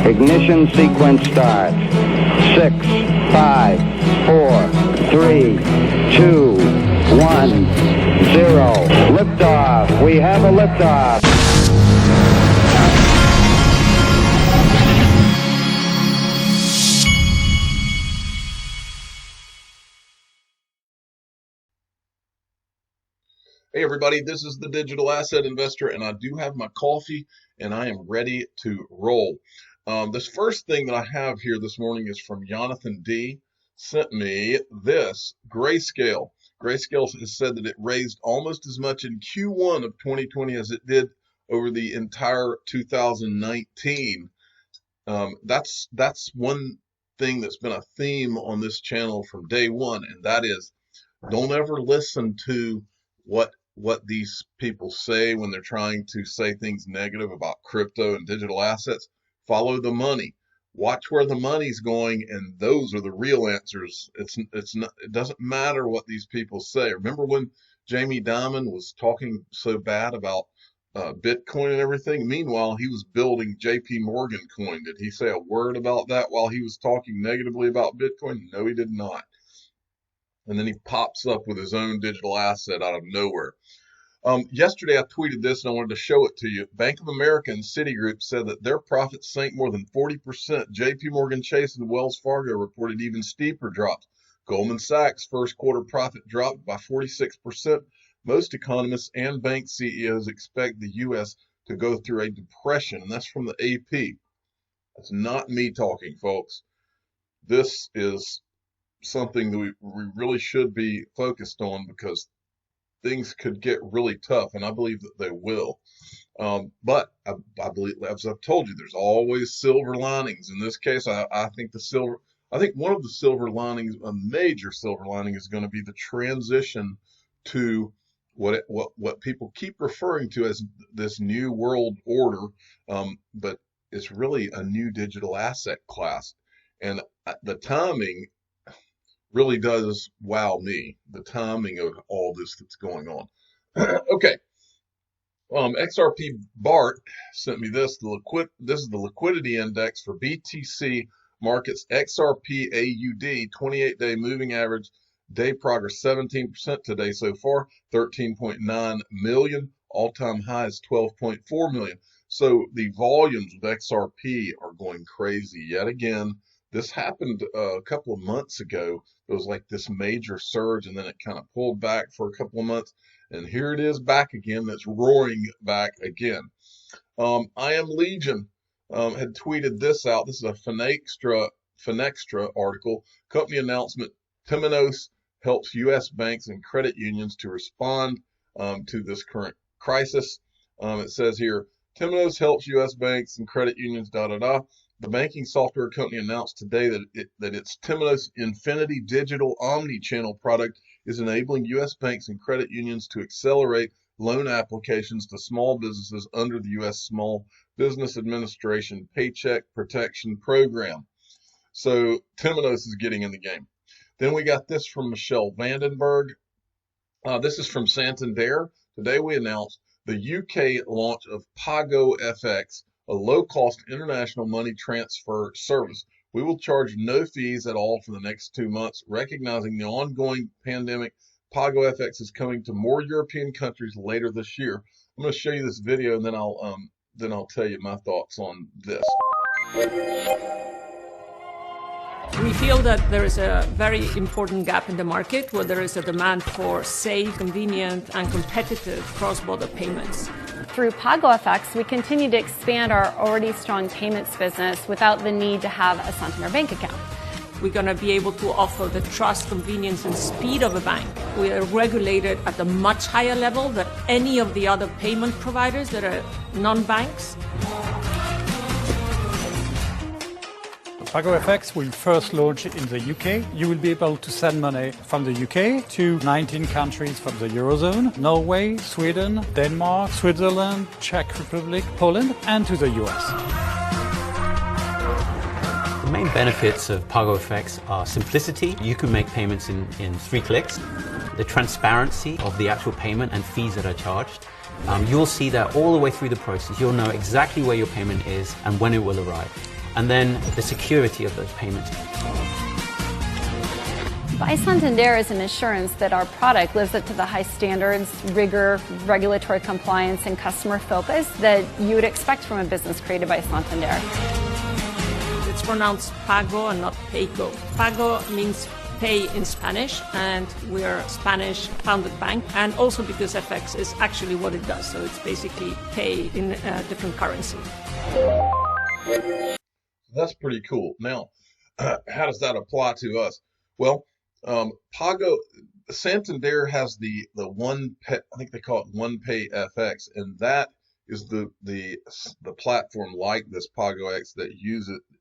Ignition sequence starts. 6, 5, 4, 3, 2, 1, 0. Liftoff. We have a liftoff. Hey everybody, this is the Digital Asset Investor, and I do have my coffee, and I am ready to roll. This first thing that I have here this morning is from Jonathan D. Sent me this Grayscale. Grayscale has said that it raised almost as much in Q1 of 2020 as it did over the entire 2019. That's one thing that's been a theme on this channel from day one, and that is don't ever listen to what these people say when they're trying to say things negative about crypto and digital assets. Follow the money. Watch where the money's going, and those are the real answers. It doesn't matter what these people say. Remember when Jamie Dimon was talking so bad about Bitcoin and everything? Meanwhile, he was building JP Morgan coin. Did he say a word about that while he was talking negatively about Bitcoin? No, he did not. And then he pops up with his own digital asset out of nowhere. Yesterday, I tweeted this, and I wanted to show it to you. Bank of America and Citigroup said that their profits sank more than 40%. J.P. Morgan Chase and Wells Fargo reported even steeper drops. Goldman Sachs' first quarter profit dropped by 46%. Most economists and bank CEOs expect the U.S. to go through a depression, and that's from the AP. That's not me talking, folks. This is something that we really should be focused on, because things could get really tough, and I believe that they will. But I believe, as I've told you, there's always silver linings. In this case, I think one of the silver linings, a major silver lining, is going to be the transition to what people keep referring to as this new world order, but it's really a new digital asset class, and the timing really does wow me, the timing of all this that's going on. Okay. XRP Bart sent me this. This is the liquidity index for BTC markets. XRP AUD 28-day moving average day progress 17% today so far, 13.9 million. All-time high is 12.4 million. So the volumes of XRP are going crazy yet again. This happened a couple of months ago. It was like this major surge, and then it kind of pulled back for a couple of months, and here it is back again. That's roaring back again. I Am Legion had tweeted this out. This is a Finextra article. Company announcement: Temenos helps U.S. banks and credit unions to respond to this current crisis. It says here, Temenos helps U.S. banks and credit unions, The banking software company announced today that its Temenos Infinity digital omni-channel product is enabling U.S. banks and credit unions to accelerate loan applications to small businesses under the U.S. Small Business Administration Paycheck Protection Program. So Temenos is getting in the game. Then we got this from Michelle Vandenberg. This is from Santander. Today we announced the UK launch of Pago FX, a low-cost international money transfer service. We will charge no fees at all for the next 2 months. Recognizing the ongoing pandemic, Pago FX is coming to more European countries later this year. I'm going to show you this video, and then I'll tell you my thoughts on this. We feel that there is a very important gap in the market where there is a demand for safe, convenient, and competitive cross-border payments. Through Pago FX, we continue to expand our already strong payments business without the need to have a Santander bank account. We're going to be able to offer the trust, convenience, and speed of a bank. We are regulated at a much higher level than any of the other payment providers that are non-banks. Pago FX will first launch in the UK. You will be able to send money from the UK to 19 countries from the Eurozone: Norway, Sweden, Denmark, Switzerland, Czech Republic, Poland, and to the US. The main benefits of Pago FX are simplicity. You can make payments in 3 clicks. The transparency of the actual payment and fees that are charged. You'll see that all the way through the process. You'll know exactly where your payment is and when it will arrive. and then the security of those payments. Buy Santander is an assurance that our product lives up to the high standards, rigor, regulatory compliance, and customer focus that you would expect from a business created by Santander. It's pronounced Pago and not Pago. Pago means pay in Spanish, and we're a Spanish-founded bank, and also because FX is actually what it does. So it's basically pay in a different currency. That's pretty cool. Now, how does that apply to us? Well, Pago, Santander has the one pay, I think they call it One Pay FX, and that is the platform like this Pago X that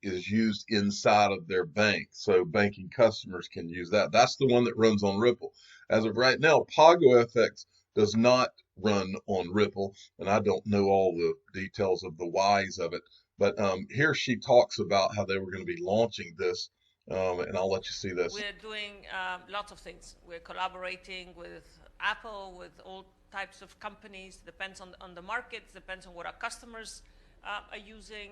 is used inside of their bank, so banking customers can use that. That's the one that runs on Ripple. As of right now, Pago FX does not run on Ripple, and I don't know all the details of the whys of it. But here she talks about how they were going to be launching this. And I'll let you see this. We're doing lots of things. We're collaborating with Apple, with all types of companies. Depends on the markets, depends on what our customers are using.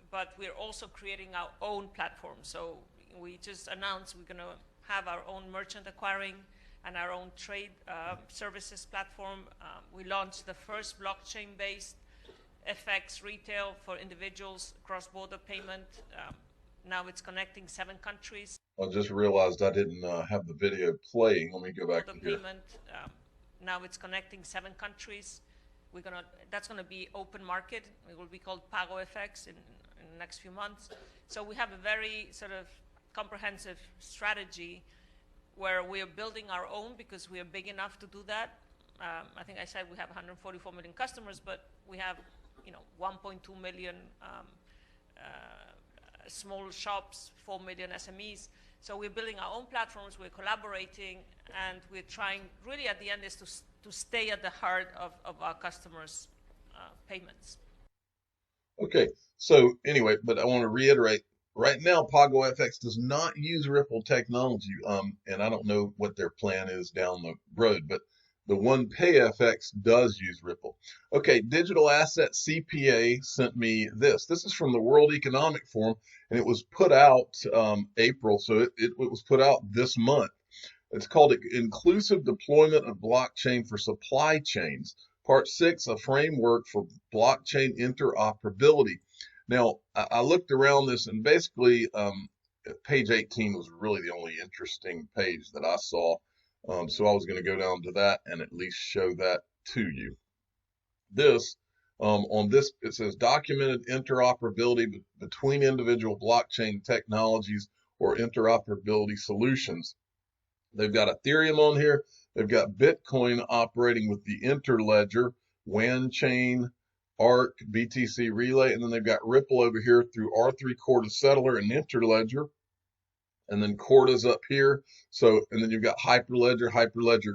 But we're also creating our own platform. So we just announced we're going to have our own merchant acquiring and our own trade services platform. We launched the first blockchain-based FX retail for individuals, cross-border payment. Now it's connecting 7 countries. I just realized I didn't have the video playing. Let me go back to here. Now it's connecting 7 countries. That's gonna be open market. It will be called Pago FX in the next few months. So we have a very sort of comprehensive strategy where we are building our own because we are big enough to do that. I think I said we have 144 million customers, but we have 1.2 million small shops, 4 million SMEs. So we're building our own platforms, we're collaborating, and we're trying, really at the end is to stay at the heart of our customers' payments. Okay, so anyway, but I want to reiterate, right now Pago FX does not use Ripple technology, and I don't know what their plan is down the road, but the One Pay FX does use Ripple. Okay, Digital Asset CPA sent me this. This is from the World Economic Forum, and it was put out April, so it was put out this month. It's called Inclusive Deployment of Blockchain for Supply Chains, Part 6, a framework for blockchain interoperability. Now, I looked around this, and basically page 18 was really the only interesting page that I saw. So I was going to go down to that and at least show that to you. This, on this, it says documented interoperability between individual blockchain technologies or interoperability solutions. They've got Ethereum on here. They've got Bitcoin operating with the Interledger, WAN chain, ARC, BTC Relay, and then they've got Ripple over here through R3 Corda Settler and Interledger. And then Corda's up here. So, and then you've got Hyperledger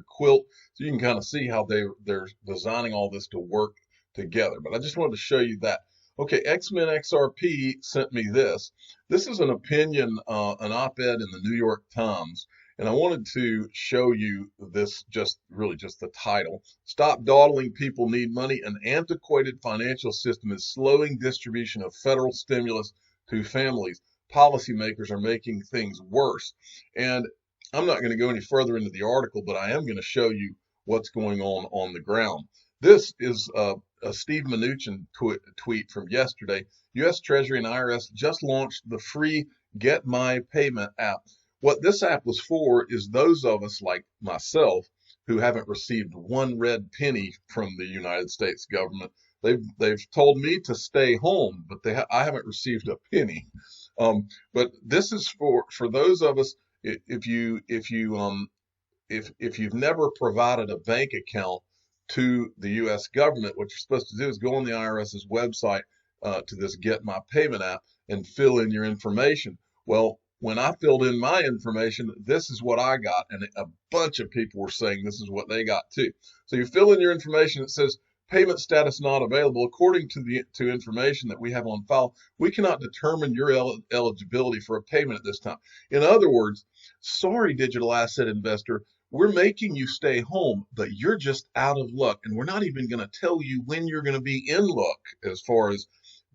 Quilt. So you can kind of see how they're designing all this to work together. But I just wanted to show you that. Okay, X-Men XRP sent me this. This is an opinion, an op-ed in the New York Times. And I wanted to show you this, just the title. Stop dawdling, people need money. An antiquated financial system is slowing distribution of federal stimulus to families. Policymakers are making things worse. And I'm not going to go any further into the article, but I am going to show you what's going on the ground. This is a Steve Mnuchin tweet from yesterday. U.S. Treasury and IRS just launched the free Get My Payment app. What this app was for is those of us like myself who haven't received one red penny from the United States government. They've told me to stay home, but I haven't received a penny. But this is for those of us, if you've never provided a bank account to the U.S. government, what you're supposed to do is go on the IRS's website to this Get My Payment app and fill in your information. Well, when I filled in my information, this is what I got, and a bunch of people were saying this is what they got too. So you fill in your information, it says payment status not available. According to information that we have on file, we cannot determine your eligibility for a payment at this time. In other words, sorry, digital asset investor, we're making you stay home, but you're just out of luck, and we're not even going to tell you when you're going to be in luck as far as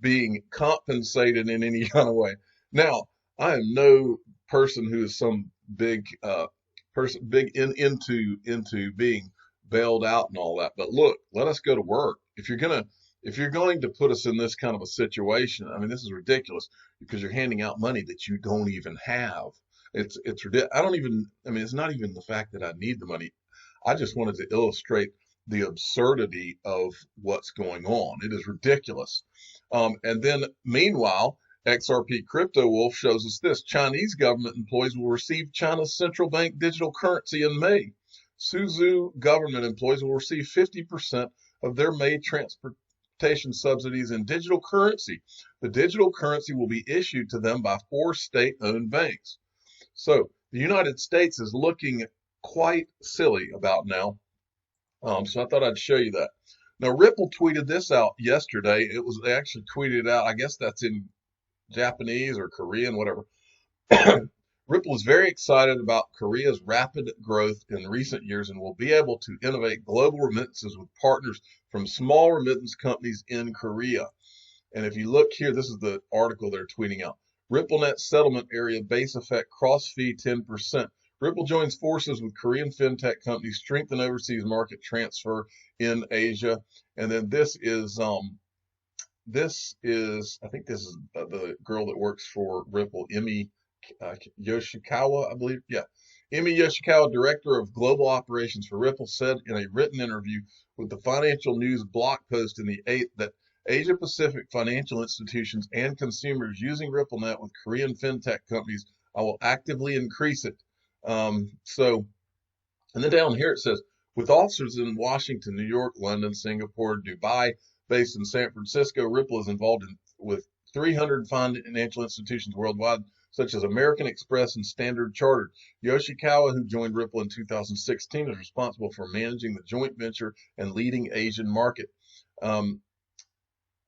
being compensated in any kind of way. Now, I am no person who is some big person, into being bailed out and all that. But look, let us go to work. If you're going to put us in this kind of a situation, I mean, this is ridiculous because you're handing out money that you don't even have. It's ridiculous. It's not even the fact that I need the money. I just wanted to illustrate the absurdity of what's going on. It is ridiculous. And then meanwhile, XRP Crypto Wolf shows us this. Chinese government employees will receive China's central bank digital currency in May. Suzhou government employees will receive 50% of their May transportation subsidies in digital currency. The digital currency will be issued to them by 4 state-owned banks. So the United States is looking quite silly about now. So I thought I'd show you that. Now, Ripple tweeted this out yesterday. They actually tweeted it out. I guess that's in Japanese or Korean, whatever. Ripple is very excited about Korea's rapid growth in recent years and will be able to innovate global remittances with partners from small remittance companies in Korea. And if you look here, this is the article they're tweeting out. RippleNet settlement area base effect cross fee 10%. Ripple joins forces with Korean fintech companies, strengthen overseas market transfer in Asia. And then this is I think this is the girl that works for Ripple, Emi Yoshikawa, I believe. Yeah. Emi Yoshikawa, director of global operations for Ripple, said in a written interview with the Financial News blog post in the 8th that Asia Pacific financial institutions and consumers using RippleNet with Korean fintech companies, I will actively increase it. And then down here it says, with offices in Washington, New York, London, Singapore, Dubai, based in San Francisco, Ripple is involved with 300 financial institutions worldwide, such as American Express and Standard Chartered. Yoshikawa, who joined Ripple in 2016, is responsible for managing the joint venture and leading Asian market.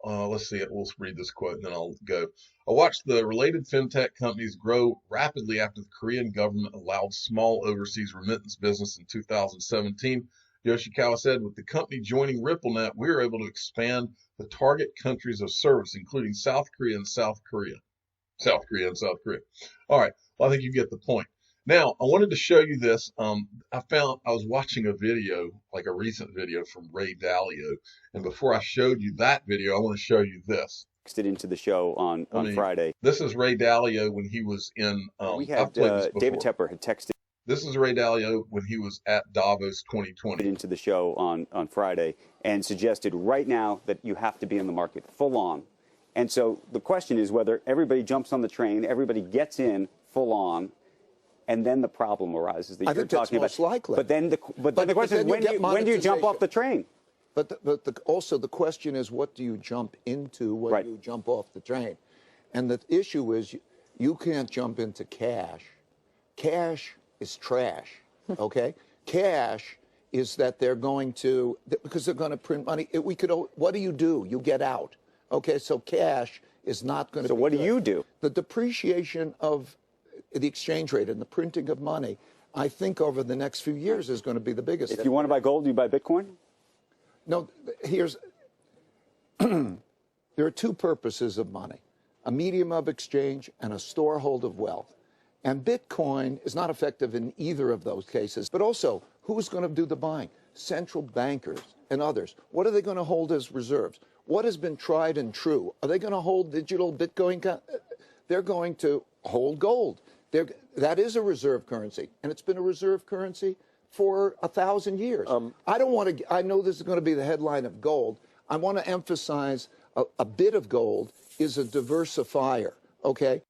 Let's see, we'll read this quote and then I'll go. I watched the related fintech companies grow rapidly after the Korean government allowed small overseas remittance business in 2017. Yoshikawa said, with the company joining RippleNet, we were able to expand the target countries of service, including South Korea and South Korea. All right, well, I think you get the point. Now, I wanted to show you this. I was watching a video, like a recent video from Ray Dalio. And before I showed you that video, I want to show you this. Texted into the show on Friday. This is Ray Dalio when he was in, we had David Tepper had texted. This is Ray Dalio when he was at Davos 2020. Into the show on Friday and suggested right now that you have to be in the market full on. And so the question is whether everybody jumps on the train, everybody gets in full on, and then the problem arises that you're talking about. I think that's most likely. But then the question is, when do you jump off the train? But also the question is, what do you jump into when you jump off the train? And the issue is, you can't jump into cash. Cash is trash, okay? Cash is that they're going to, because they're going to print money. What do? You get out. Okay, so cash is not going to. So what do you do? The depreciation of the exchange rate and the printing of money, I think over the next few years is going to be the biggest. If you want to buy gold, you buy Bitcoin? No, there are two purposes of money, a medium of exchange and a storehold of wealth. And Bitcoin is not effective in either of those cases. But also, who's going to do the buying? Central bankers and others. What are they going to hold as reserves? What has been tried and true? Are they going to hold digital Bitcoin? They're going to hold gold. That is a reserve currency, and it's been a reserve currency for 1,000 years. I know this is going to be the headline of gold. I want to emphasize a bit of gold is a diversifier, okay?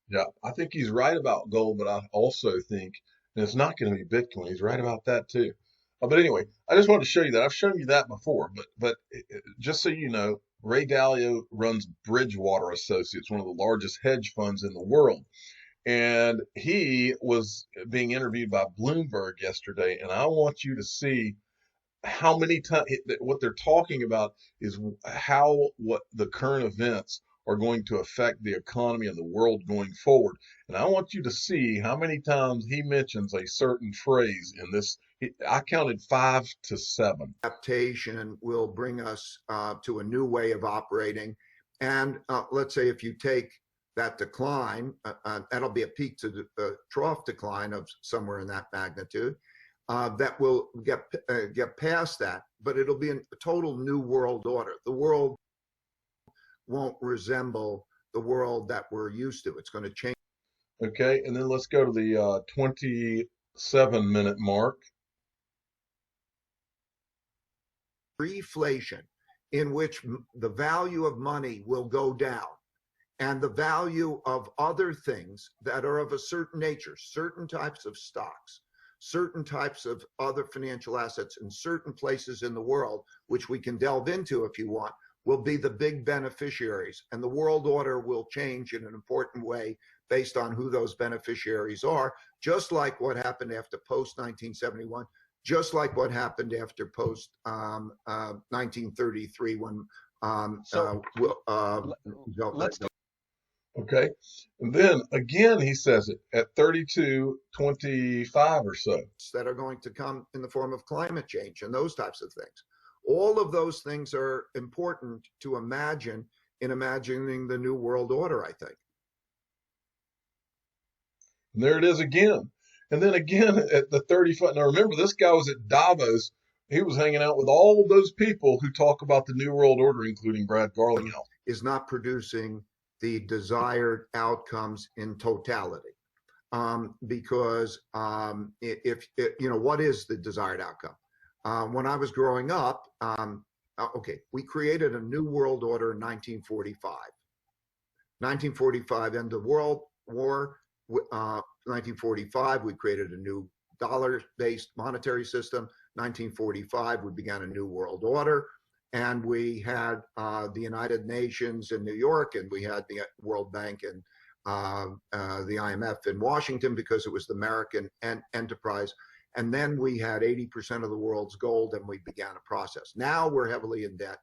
Yeah, I think he's right about gold, but I also think, and it's not going to be Bitcoin, he's right about that too. But anyway, I just wanted to show you that. I've shown you that before, but just so you know, Ray Dalio runs Bridgewater Associates, one of the largest hedge funds in the world. And he was being interviewed by Bloomberg yesterday, and I want you to see how many times what they're talking about is what the current events are going to affect the economy and the world going forward. And I want you to see how many times he mentions a certain phrase in this. I counted 5 to 7. Adaptation will bring us to a new way of operating, And let's say if you take that decline, that'll be a peak to the trough decline of somewhere in that magnitude. That will get past that, but it'll be a total new world order. The world won't resemble the world that we're used to. It's going to change. Okay, and then let's go to the 27-minute mark. Reflation, in which the value of money will go down and the value of other things that are of a certain nature, certain types of stocks, certain types of other financial assets in certain places in the world, which we can delve into if you want, will be the big beneficiaries. And the world order will change in an important way based on who those beneficiaries are, just like what happened after post-1971, just like what happened after post-1933 when let's Okay, and then again he says it at 32.25 or so. That are going to come in the form of climate change and those types of things. All of those things are important to imagine in imagining the new world order, I think. And there it is again. And then again at the 35. Now remember, this guy was at Davos. He was hanging out with all those people who talk about the new world order, including Brad Garlinghouse. Is not producing the desired outcomes in totality. Because if what is the desired outcome? When I was growing up, we created a new world order in 1945. 1945, end of World War. 1945, we created a new dollar-based monetary system. 1945, we began a new world order. And we had the United Nations in New York, and we had the World Bank and the IMF in Washington because it was the American enterprise. And then we had 80% of the world's gold, and we began a process. Now we're heavily in debt,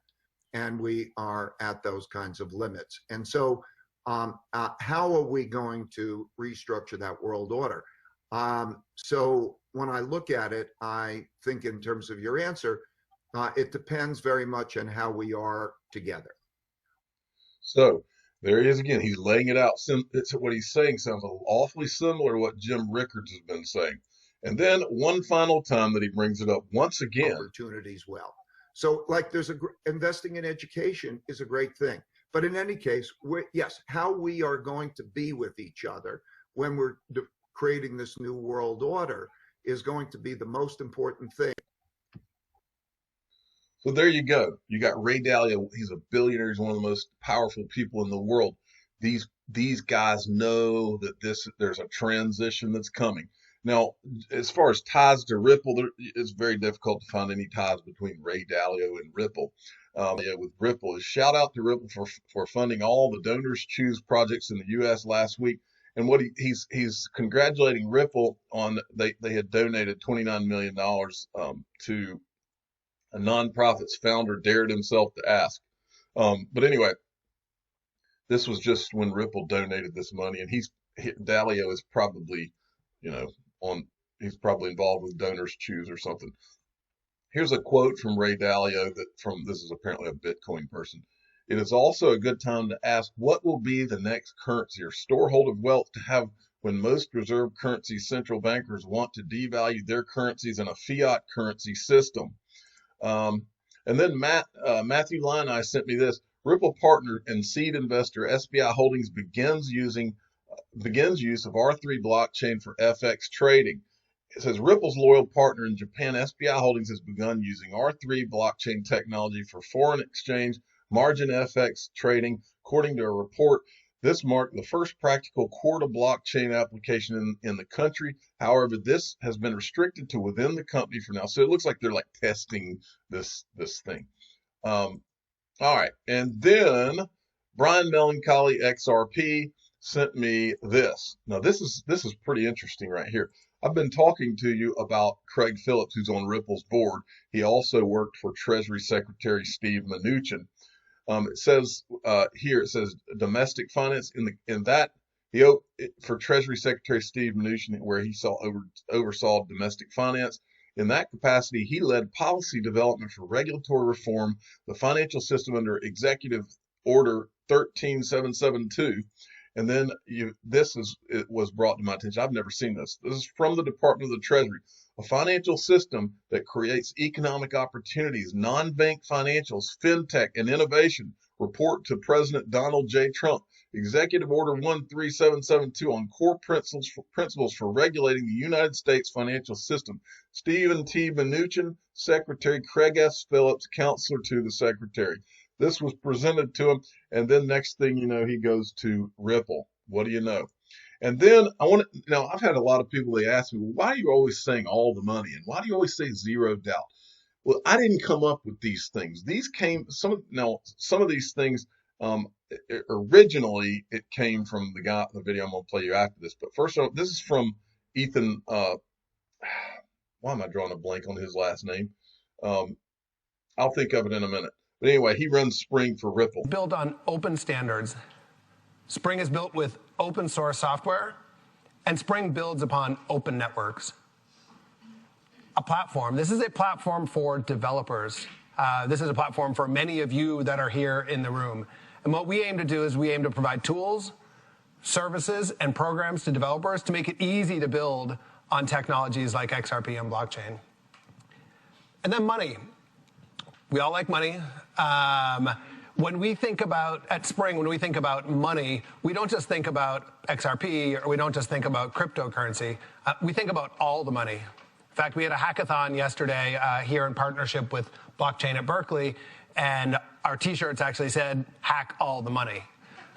and we are at those kinds of limits. And so how are we going to restructure that world order? So when I look at it, I think in terms of your answer, it depends very much on how we are together. So there he is again. He's laying it out. It's what he's saying sounds awfully similar to what Jim Rickards has been saying. And then one final time that he brings it up once again. Opportunities well. So like investing in education is a great thing. But in any case, yes, how we are going to be with each other when we're creating this new world order is going to be the most important thing. So there you go. You got Ray Dalio. He's a billionaire. He's one of the most powerful people in the world. These guys know that there's a transition that's coming. Now, as far as ties to Ripple, it's very difficult to find any ties between Ray Dalio and Ripple. With Ripple, is shout out to Ripple for funding all the Donors Choose projects in the U.S. last week. And what he's congratulating Ripple on, they had donated $29 million to a nonprofit's founder dared himself to ask. But anyway, this was just when Ripple donated this money, and Dalio is probably, he's probably involved with Donors Choose or something. Here's a quote from Ray Dalio this is apparently a Bitcoin person. It is also a good time to ask what will be the next currency or storehold of wealth to have when most reserve currency central bankers want to devalue their currencies in a fiat currency system. And then Matthew Lyon sent me this. Ripple partner and seed investor SBI Holdings begins use of R3 blockchain for FX trading. It says Ripple's loyal partner in Japan, SBI Holdings, has begun using R3 blockchain technology for foreign exchange margin FX trading. According to a report, this marked the first practical core-to-blockchain application in the country. However, this has been restricted to within the company for now. So it looks like they're like testing this thing. All right. And then Brian Melancholy XRP sent me this. Now, this is pretty interesting right here. I've been talking to you about Craig Phillips, who's on Ripple's board. He also worked for Treasury Secretary Steve Mnuchin. It says here, it says domestic finance for Treasury Secretary Steve Mnuchin, where he oversaw domestic finance. In that capacity, he led policy development for regulatory reform, the financial system under Executive order 13772. And then it was brought to my attention. I've never seen this. This is from the Department of the Treasury, a financial system that creates economic opportunities, non-bank financials, fintech, and innovation. Report to President Donald J. Trump. Executive Order 13772 on core principles for regulating the United States financial system. Stephen T. Mnuchin, Secretary. Craig S. Phillips, Counselor to the Secretary. This was presented to him, and then next thing you know, he goes to Ripple. What do you know? And then I've had a lot of people, they ask me, well, why are you always saying all the money? And why do you always say zero doubt? Well, I didn't come up with these things. Some of these things, originally it came from the video I'm going to play you after this. But first, this is from Ethan, why am I drawing a blank on his last name? I'll think of it in a minute. But anyway, he runs Spring for Ripple. Built on open standards. Spring is built with open source software, and Spring builds upon open networks. A platform. This is a platform for developers. This is a platform for many of you that are here in the room. And what we aim to do is we aim to provide tools, services, and programs to developers to make it easy to build on technologies like XRP and blockchain. And then money. We all like money. When we think about, at Spring, when we think about money, we don't just think about XRP or we don't just think about cryptocurrency. We think about all the money. In fact, we had a hackathon yesterday here in partnership with Blockchain at Berkeley, and our T-shirts actually said, hack all the money.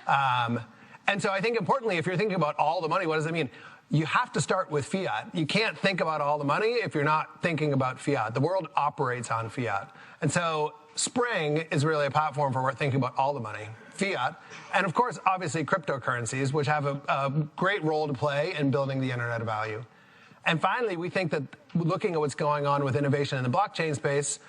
And so I think importantly, if you're thinking about all the money, what does it mean? You have to start with fiat. You can't think about all the money if you're not thinking about fiat. The world operates on fiat. And so Spring is really a platform for thinking about all the money, fiat, and of course, obviously, cryptocurrencies, which have a great role to play in building the Internet of Value. And finally, we think that looking at what's going on with innovation in the blockchain space,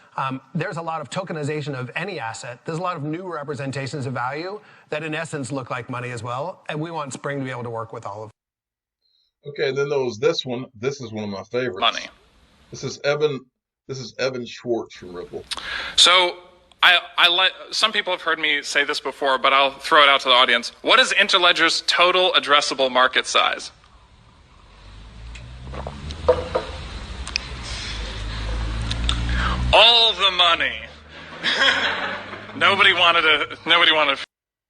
there's a lot of tokenization of any asset. There's a lot of new representations of value that in essence look like money as well. And we want Spring to be able to work with all of them. Okay, then there was this one. This is one of my favorites. Money. This is Evan Schwartz from Ripple. So some people have heard me say this before, but I'll throw it out to the audience. What is Interledger's total addressable market size? All the money. Nobody wanted.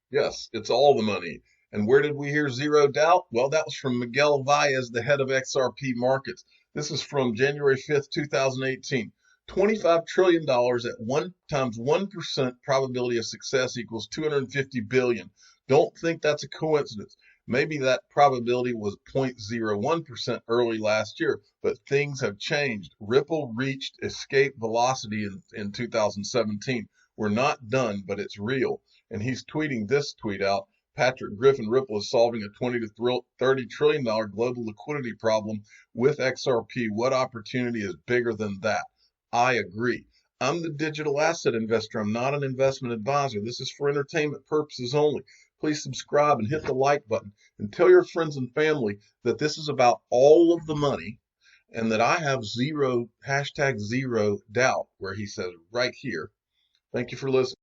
Yes, it's all the money. And where did we hear zero doubt? Well, that was from Miguel Valles, the head of XRP markets. This is from January 5th, 2018. $25 trillion at 1 times 1% probability of success equals 250 billion. Don't think that's a coincidence. Maybe that probability was 0.01% early last year, but things have changed. Ripple reached escape velocity in 2017. We're not done, but it's real. And he's tweeting this tweet out. Patrick Griffin, Ripple is solving a $20 to $30 trillion global liquidity problem with XRP. What opportunity is bigger than that? I agree. I'm the digital asset investor. I'm not an investment advisor. This is for entertainment purposes only. Please subscribe and hit the like button and tell your friends and family that this is about all of the money and that I have zero doubt, where he says right here. Thank you for listening.